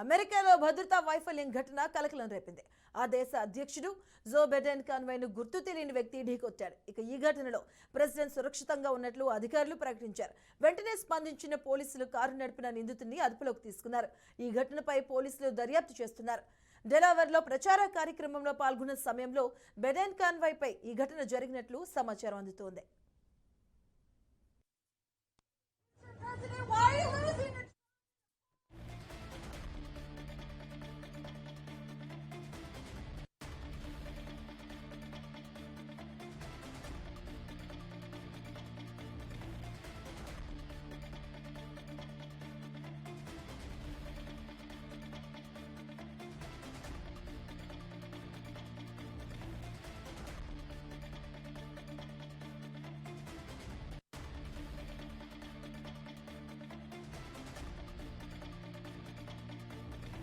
అమెరికాలో భద్రతా వైఫల్యం ఘటన కలకలం రేపింది. ఆ దేశ అధ్యక్షుడు జో బైడెన్ కాన్వాయ్ను గుర్తు తెలియని వ్యక్తి ఢీకొట్టాడు. ఇక ఈ ఘటనలో ప్రెసిడెంట్ సురక్షితంగా ఉన్నట్లు అధికారులు ప్రకటించారు. వెంటనే స్పందించిన పోలీసులు కారు నడిపిన నిందితుడిని అదుపులోకి తీసుకున్నారు. ఈ ఘటనపై పోలీసులు దర్యాప్తు చేస్తున్నారు. డెలావేర్లో ప్రచార కార్యక్రమంలో పాల్గొన్న సమయంలో బైడెన్ కాన్వాయ్పై ఈ ఘటన జరిగినట్లు సమాచారం అందుతోంది.